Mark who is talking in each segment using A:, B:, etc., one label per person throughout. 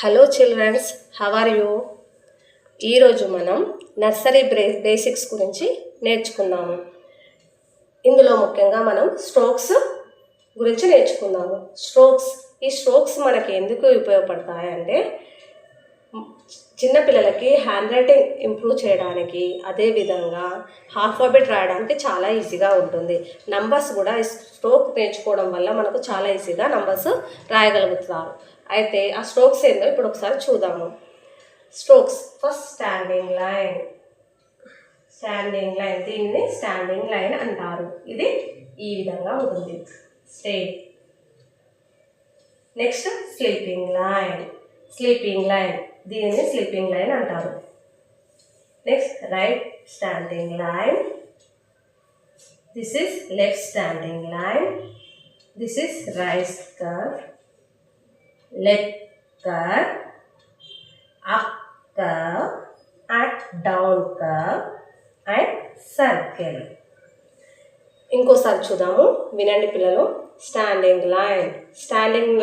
A: Hello childrens, how are you? ఈరోజు మనం nursery basics గురించి నేర్చుకున్నాము. ఇందులో ముఖ్యంగా మనం స్ట్రోక్స్ గురించి నేర్చుకున్నాము. ఈ స్ట్రోక్స్ మనకి ఎందుకు ఉపయోగపడతాయంటే చిన్నపిల్లలకి హ్యాండ్ రైటింగ్ ఇంప్రూవ్ చేయడానికి, అదేవిధంగా ఆల్ఫాబెట్ రాయడానికి చాలా ఈజీగా ఉంటుంది. నంబర్స్ కూడా స్ట్రోక్ నేర్చుకోవడం వల్ల మనకు చాలా ఈజీగా నంబర్స్ రాయగలుగుతారు. అయితే ఆ స్ట్రోక్స్ ఏందో ఇప్పుడు ఒకసారి చూద్దాము. Strokes first standing line. దీన్ని స్టాండింగ్ లైన్ అంటారు. ఇది ఈ విధంగా ఉంటుంది, స్ట్రెయిట్. Next sleeping line. దీనిని స్లీపింగ్ లైన్ అంటారు. Next right standing line. This is left standing line. This is right curve, left curve, up curve, and down curve, and circle. ఇంకోసారి చూద్దాము, వినండి పిల్లలు. స్టాండింగ్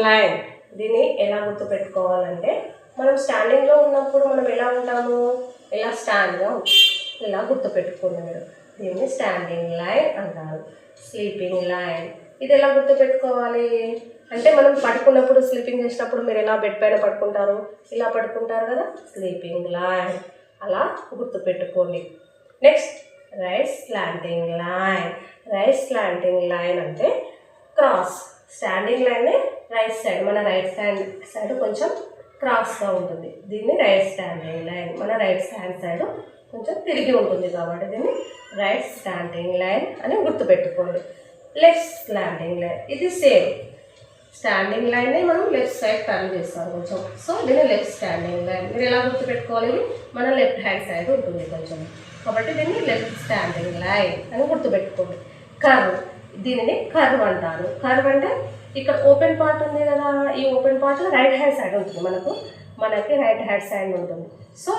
A: లైన్ దీన్ని ఎలా గుర్తుపెట్టుకోవాలంటే, మనం స్టాండింగ్లో ఉన్నప్పుడు మనం ఎలా ఉంటాము, ఇలా స్టాండ్గా ఇలా గుర్తుపెట్టుకోండి మీరు. దీన్ని స్టాండింగ్ లైన్ అంటారు. స్లీపింగ్ లైన్ ఇది ఎలా గుర్తుపెట్టుకోవాలి అంటే, మనం పడుకున్నప్పుడు స్లీపింగ్ చేసినప్పుడు మీరు ఎలా బెడ్ పైన పడుకుంటారు, ఇలా పడుకుంటారు కదా, స్లీపింగ్ లైన్. అలా గుర్తుపెట్టుకోండి. నెక్స్ట్ రైట్ స్లాంటింగ్ లైన్ అంటే cross. Standing line right side, మన రైట్ హ్యాండ్ సైడ్ కొంచెం క్రాస్గా ఉంటుంది. దీన్ని రైట్ స్టాండింగ్ లైన్. మన రైట్ హ్యాండ్ సైడ్ కొంచెం తిరిగి ఉంటుంది కాబట్టి దీన్ని రైట్ స్టాండింగ్ లైన్ అని గుర్తుపెట్టుకోండి. లెఫ్ట్ స్లాంటింగ్ లైన్ ఇది సేమ్. స్టాండింగ్ లైన్ని మనం లెఫ్ట్ సైడ్ టర్న్ చేస్తాం కొంచెం, సో దీన్ని లెఫ్ట్ స్టాండింగ్ లైన్. మీరు ఎలా గుర్తుపెట్టుకోవాలి, మన లెఫ్ట్ హ్యాండ్ సైడ్ ఉంటుంది కొంచెం, కాబట్టి దీన్ని లెఫ్ట్ స్టాండింగ్ లైన్ అని గుర్తుపెట్టుకోండి. కర్వ్, దీనిని కర్వ్ అంటారు. కర్వ్ అంటే ఇక్కడ ఓపెన్ పార్ట్ ఉంది కదా, ఈ open part right hand side ఉంటుంది. మనకి రైట్ హ్యాండ్ సైడ్ ఉంటుంది, సో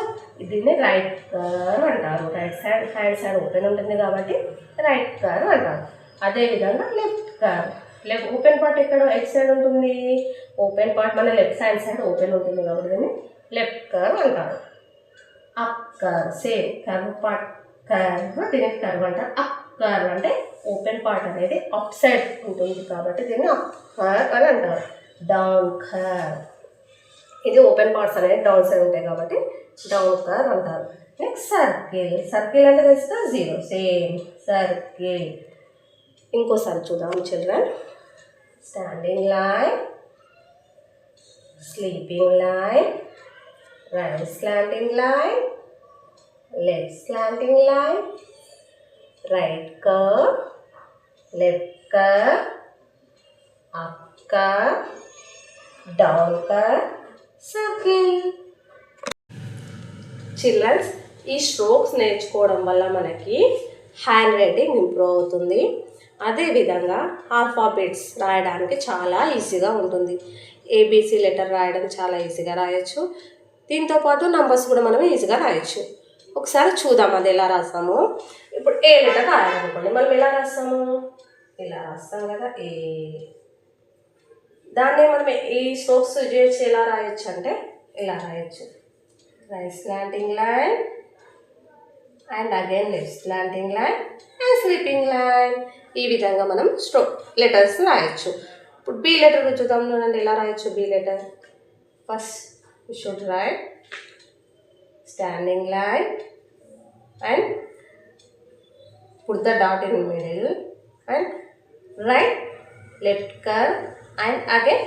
A: దీన్ని రైట్ కర్వ్ అంటారు. రైట్ హ్యాండ్ సైడ్ ఓపెన్ ఉంటుంది కాబట్టి రైట్ కర్వ్ అంటారు. అదేవిధంగా లెఫ్ట్ కర్వ్. ఓపెన్ పార్ట్ ఎక్కడ ఎట్ సైడ్ ఉంటుంది, ఓపెన్ పార్ట్ మన లెఫ్ట్ హ్యాండ్ సైడ్ ఓపెన్ ఉంటుంది కాబట్టి దీన్ని లెఫ్ట్ కర్వ్ అంటారు. అప్ కర్వ్ సేమ్, దీనికి కర్వ్ అంటారు. అప్ కర్వ్ అంటే ఓపెన్ పార్ట్ అనేది అప్ సైడ్ ఉంటుంది కాబట్టి దీన్ని అప్ కర్వ్ అని అంటారు. డౌన్ కర్వ్, ఇది ఓపెన్ పార్ట్స్ అనేది డౌన్ సైడ్ ఉంటాయి కాబట్టి డౌన్ కర్వ్ అంటారు. నెక్స్ట్ సర్కిల్ అంటే తెలుస్తా, జీరో సేమ్ సర్కిల్. ఇంకోసారి చూద్దాం children. Standing line, sleeping line, right slanting line, left slanting line, right curve, left curve, up curve, down curve, circle. Childrens, ఈ strokes నేర్చుకోవడం వల్ల మనకి హ్యాండ్ రైటింగ్ ఇంప్రూవ్ అవుతుంది. అదేవిధంగా ఆల్ఫాబెట్స్ రాయడానికి చాలా ఈజీగా ఉంటుంది. ఏబిసి లెటర్ రాయడం చాలా ఈజీగా రాయొచ్చు. దీంతోపాటు నంబర్స్ కూడా మనం ఈజీగా రాయొచ్చు. ఒకసారి చూద్దాం అది ఎలా రాస్తాము. ఇప్పుడు ఏ లెటర్ రాయాలనుకోండి, మనం ఎలా రాస్తాము, ఇలా రాస్తాం కదా ఏ. దాన్ని మనం ఈ స్ట్రోక్స్ చేసి ఎలా రాయొచ్చు అంటే ఇలా రాయొచ్చు. Right slanting line and again left slanting line and sleeping line. ఈ విధంగా మనం స్ట్రోక్ లెటర్స్ రాయొచ్చు. ఇప్పుడు బి లెటర్ చూద్దాం చూడండి ఎలా రాయొచ్చు. B letter first you should write standing line and put the dot in middle and write left curve and again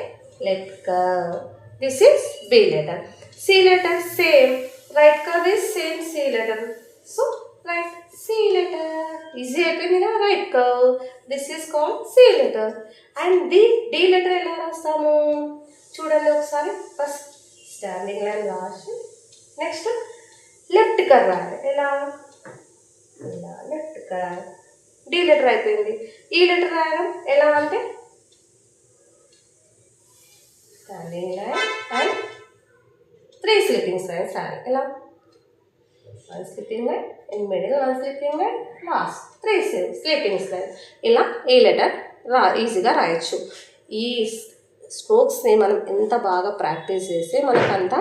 A: left curve. This is B letter. C letter same, right curve is same C letter, so write C letter. Easy అయిపోయింది కదా, right curve. This is called C letter. And D letter ఎలా రాస్తాము చూడండి ఒకసారి. First standing line రాసి next left curve రాయాలి. ఎలా left curve. D letter అయిపోయింది. ఈ లెటర్ రాయడం ఎలా అంటే standing line and 3 sleeping lines రాయాలి. ఎలా 1 sleeping line in middle, 1 sleeping line last, 3 sleeping line. ఇలా ఏ లెటర్ ఈజీగా రాయొచ్చు. ఈ స్ట్రోక్స్ని మనం ఎంత బాగా ప్రాక్టీస్ చేస్తే మనకంత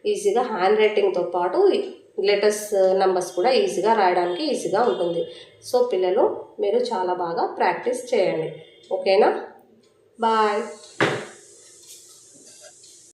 A: ఈజీగా హ్యాండ్ రైటింగ్తో పాటు లెటర్స్ నెంబర్స్ కూడా ఈజీగా రాయడానికి ఈజీగా ఉంటుంది. సో పిల్లలు మీరు చాలా బాగా ప్రాక్టీస్ చేయండి. ఓకేనా? బాయ్.